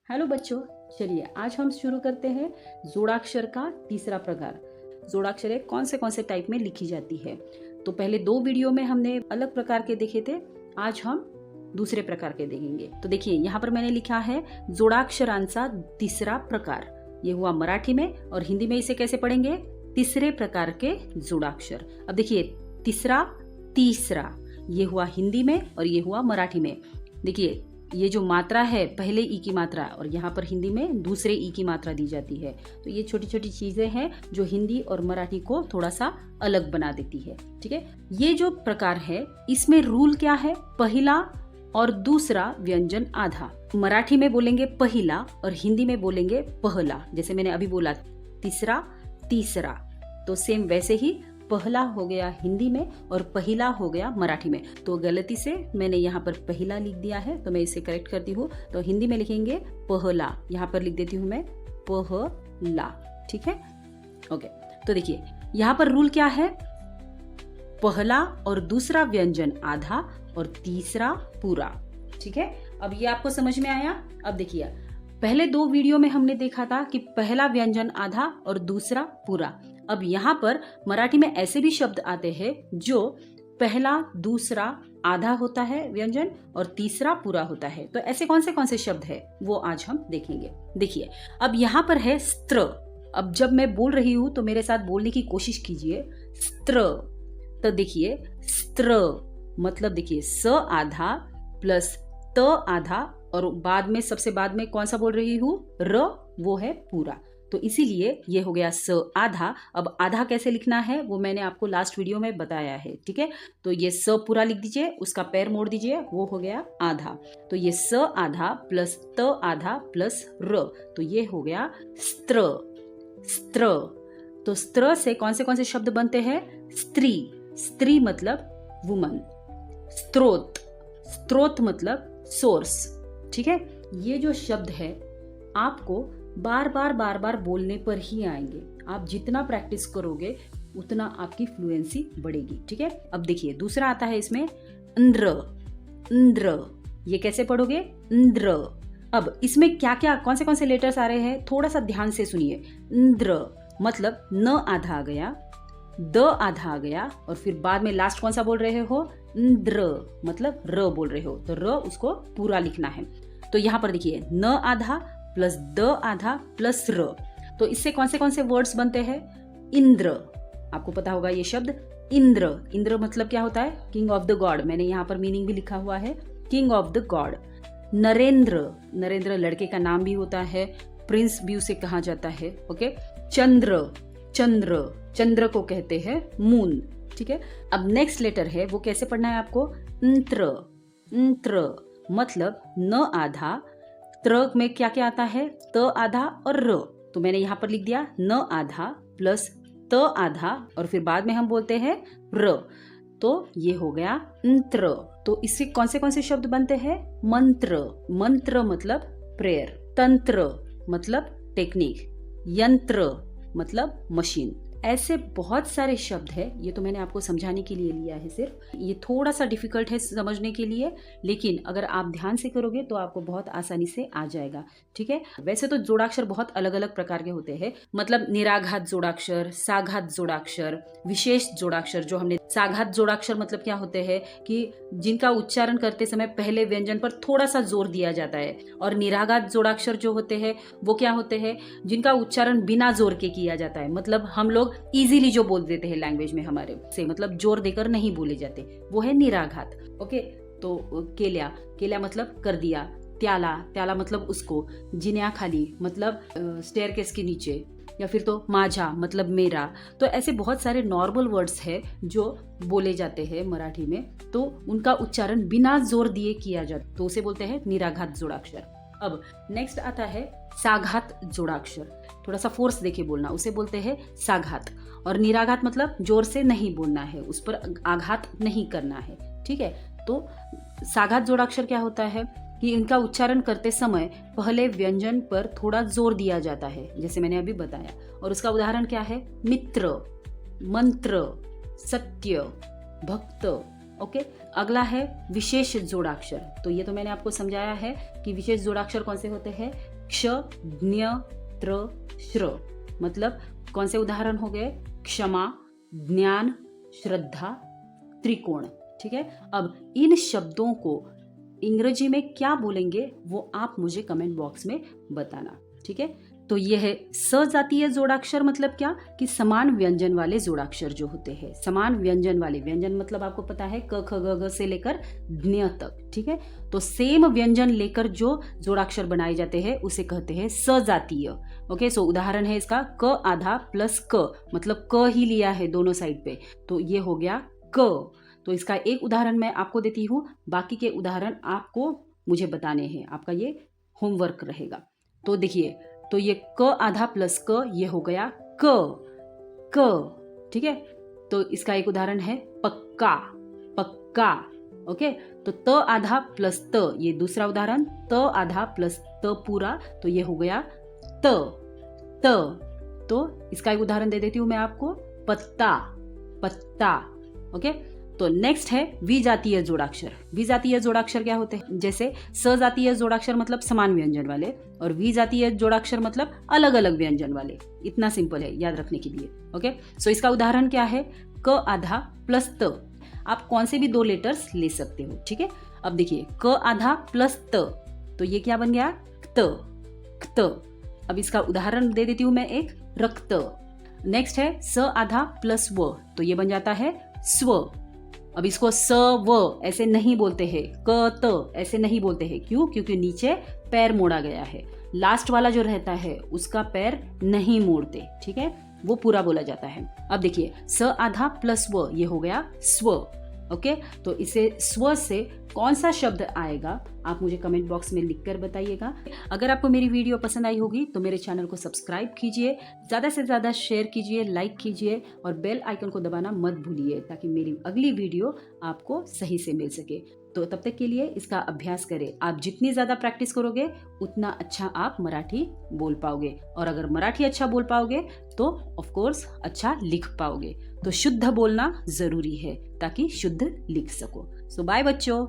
Hello बच्चों, चलिए आज हम शुरू करते हैं जोड़ाक्षर का तीसरा प्रकार। जोड़ाक्षर कौन से टाइप में लिखी जाती है। तो पहले दो वीडियो में हमने अलग प्रकार के देखे थे, आज हम दूसरे प्रकार के देखेंगे। तो देखिए यहाँ पर मैंने लिखा है जोड़ाक्षरांचा तीसरा प्रकार। ये हुआ मराठी में, और हिंदी में इसे कैसे पढ़ेंगे? तीसरे प्रकार के जोड़ाक्षर। अब देखिए तीसरा, तीसरा, ये हुआ हिंदी में और ये हुआ मराठी में। देखिए ये जो मात्रा है पहले ई की मात्रा, और यहाँ पर हिंदी में दूसरे ई की मात्रा दी जाती है। तो ये छोटी छोटी चीजें हैं जो हिंदी और मराठी को थोड़ा सा अलग बना देती है। ठीक है, ये जो प्रकार है इसमें रूल क्या है? पहला और दूसरा व्यंजन आधा। मराठी में बोलेंगे पहिला और हिंदी में बोलेंगे पहला। जैसे मैंने अभी बोला तीसरा, तीसरा, तो सेम वैसे ही पहला हो गया हिंदी में और पहिला हो गया मराठी में। तो गलती से मैंने यहाँ पर पहिला लिख दिया है, तो मैं इसे करेक्ट करती हूँ। तो हिंदी में लिखेंगे पहला, यहाँ पर लिख देती हूँ मैं पहला। ठीक है, ओके। तो देखिए यहाँ पर रूल क्या है? पहला और दूसरा व्यंजन आधा और तीसरा पूरा। ठीक है, अब ये आपको समझ में आया? अब देखिए पहले दो वीडियो में हमने देखा था कि पहला व्यंजन आधा और दूसरा पूरा। अब यहाँ पर मराठी में ऐसे भी शब्द आते हैं जो पहला दूसरा आधा होता है व्यंजन और तीसरा पूरा होता है। तो ऐसे कौन से शब्द है वो आज हम देखेंगे। देखिए अब यहाँ पर है स्त्र। अब जब मैं बोल रही हूँ तो मेरे साथ बोलने की कोशिश कीजिए, स्त्र। तो देखिए स्त्र मतलब देखिए स आधा प्लस त आधा, और बाद में सबसे बाद में कौन सा बोल रही हूँ? र, वो है पूरा। तो इसीलिए ये हो गया स आधा। अब आधा कैसे लिखना है वो मैंने आपको लास्ट वीडियो में बताया है। ठीक है, तो ये स पूरा लिख दीजिए, उसका पैर मोड़ दीजिए, वो हो गया आधा। तो ये स आधा प्लस त आधा प्लस र, तो ये हो गया स्त्र, स्त्र। तो स्त्र से कौन से शब्द बनते हैं? स्त्री, स्त्री मतलब वुमन। स्त्रोत, स्त्रोत मतलब सोर्स। ठीक है, ये जो शब्द है आपको बार बार बोलने पर ही आएंगे। आप जितना प्रैक्टिस करोगे उतना आपकी फ्लुएंसी बढ़ेगी। ठीक है, अब देखिए दूसरा आता है इसमें इंद्र, इंद्र। ये कैसे पढ़ोगे? इंद्र। अब इसमें क्या क्या कौन से लेटर्स आ रहे हैं थोड़ा सा ध्यान से सुनिए। इंद्र मतलब न आधा आ गया, द आधा आ गया, और फिर बाद में लास्ट कौन सा बोल रहे हो? इंद्र मतलब र बोल रहे हो, तो र उसको पूरा लिखना है। तो यहाँ पर देखिए न आधा प्लस द आधा प्लस र, तो इससे कौन से वर्ड्स बनते हैं? इंद्र। आपको पता होगा ये शब्द इंद्र। इंद्र मतलब क्या होता है? King of the God. मैंने यहाँ पर मीनिंग भी लिखा हुआ है, king of the God. Narendra, Narendra लड़के का नाम भी होता है, प्रिंस भी उसे कहा जाता है। ओके, चंद्र, चंद्र, चंद्र को कहते हैं मून। ठीक है, अब नेक्स्ट लेटर है वो कैसे पढ़ना है आपको? इंत्र, इंत्र मतलब न आधा, त्र में क्या क्या आता है? त आधा और र। तो मैंने यहाँ पर लिख दिया न आधा प्लस त आधा, और फिर बाद में हम बोलते हैं र, तो ये हो गया इंत्र। तो इससे कौन से शब्द बनते हैं? मंत्र, मंत्र मतलब प्रेयर। तंत्र मतलब टेक्निक। यंत्र मतलब मशीन। ऐसे बहुत सारे शब्द है, ये तो मैंने आपको समझाने के लिए लिया है सिर्फ। ये थोड़ा सा डिफिकल्ट है समझने के लिए, लेकिन अगर आप ध्यान से करोगे तो आपको बहुत आसानी से आ जाएगा। ठीक है, वैसे तो जोड़ाक्षर बहुत अलग अलग प्रकार के होते हैं, मतलब निराघात जोड़ाक्षर, साघात जोड़ाक्षर, विशेष जोड़ाक्षर। जो हमने साघात जोड़ाक्षर मतलब क्या होते हैं कि जिनका उच्चारण करते समय पहले व्यंजन पर थोड़ा सा जोर दिया जाता है, और निराघात जोड़ाक्षर जो होते हैं वो क्या होते हैं? जिनका उच्चारण बिना जोर के किया जाता है, मतलब हम लोग इजीली जो बोल देते हैं लैंग्वेज में हमारे से, मतलब जोर देकर नहीं बोले जाते, वो है निराघात। ओके, तो केल्या, केल्या मतलब कर दिया। त्याला, त्याला मतलब उसको। जिन्या खाली मतलब स्टेयरकेस के नीचे, या फिर तो माझा मतलब मेरा। तो ऐसे बहुत सारे नॉर्मल वर्ड्स है जो बोले जाते हैं मराठी में, तो उनका उच्चारण बिना जोर दिए किया जाता, तो उसे बोलते हैं निराघात जोड़ाक्षर। अब नेक्स्ट आता है साघात जोड़ाक्षर। थोड़ा सा फोर्स देके बोलना, उसे बोलते हैं साघात। और निराघात मतलब जोर से नहीं बोलना है, उस पर आघात नहीं करना है। ठीक है, तो साघात जोड़ाक्षर क्या होता है कि इनका उच्चारण करते समय पहले व्यंजन पर थोड़ा जोर दिया जाता है, जैसे मैंने अभी बताया। और उसका उदाहरण क्या है? मित्र, मंत्र, सत्य, भक्त। ओके, अगला है विशेष जोड़ाक्षर। तो ये तो मैंने आपको समझाया है कि विशेष जोड़ाक्षर कौन से होते हैं? क्ष ज्ञ त्र श्र, मतलब कौन से उदाहरण हो गए? क्षमा, ज्ञान, श्रद्धा, त्रिकोण। ठीक है, अब इन शब्दों को अंग्रेजी में क्या बोलेंगे वो आप मुझे कमेंट बॉक्स में बताना। ठीक है, तो ये है सजातीय जोड़ाक्षर, मतलब क्या कि समान व्यंजन वाले जोड़ाक्षर जो होते हैं, समान व्यंजन वाले, व्यंजन मतलब आपको पता है क ख ग घ से लेकर ज्ञ तक। ठीक है, तो सेम व्यंजन लेकर जो जोड़ाक्षर बनाए जाते हैं उसे कहते हैं सजातीय। ओके, सो उदाहरण है इसका क आधा प्लस क, मतलब क ही लिया है दोनों साइड पे, तो ये हो गया क। तो इसका एक उदाहरण मैं आपको देती हूँ, बाकी के उदाहरण आपको मुझे बताने हैं, आपका ये होमवर्क रहेगा। तो देखिए, तो ये क आधा प्लस क, ये हो गया क। ठीक है, तो इसका एक उदाहरण है पक्का, पक्का। ओके, तो त आधा प्लस त, ये दूसरा उदाहरण, त आधा प्लस त पूरा, तो ये हो गया त। तो इसका एक उदाहरण दे देती हूं मैं आपको, पत्ता, पत्ता। ओके, तो नेक्स्ट है विजातीय जोड़ाक्षर। विजातीय जोड़ाक्षर क्या होते हैं? जैसे सजातीय जोड़ाक्षर मतलब समान व्यंजन वाले, और विजातीय जोड़ाक्षर मतलब अलग अलग व्यंजन वाले। इतना सिंपल है याद रखने के लिए। ओके, सो इसका उदाहरण क्या है? क आधा प्लस त। आप कौन से भी दो लेटर्स ले सकते हो। ठीक है, अब देखिए क आधा प्लस त, तो ये क्या बन गया? क्त। अब इसका उदाहरण दे देती हूं मैं एक, रक्त। नेक्स्ट है स आधा प्लस व, तो ये बन जाता है स्व। अब इसको स व ऐसे नहीं बोलते हैं, क त ऐसे नहीं बोलते हैं। क्यों? क्योंकि नीचे पैर मोड़ा गया है, लास्ट वाला जो रहता है उसका पैर नहीं मोड़ते। ठीक है, वो पूरा बोला जाता है। अब देखिए स आधा प्लस व, ये हो गया स्व। ओके, तो इसे स्व से कौन सा शब्द आएगा आप मुझे कमेंट बॉक्स में लिखकर बताइएगा। अगर आपको मेरी वीडियो पसंद आई होगी तो मेरे चैनल को सब्सक्राइब कीजिए, ज़्यादा से ज़्यादा शेयर कीजिए, लाइक कीजिए और बेल आइकन को दबाना मत भूलिए, ताकि मेरी अगली वीडियो आपको सही से मिल सके। तो तब तक के लिए इसका अभ्यास करें। आप जितनी ज़्यादा प्रैक्टिस करोगे उतना अच्छा आप मराठी बोल पाओगे, और अगर मराठी अच्छा बोल पाओगे तो ऑफ कोर्स अच्छा लिख पाओगे। तो शुद्ध बोलना ज़रूरी है ताकि शुद्ध लिख सको। सो बाय बच्चों।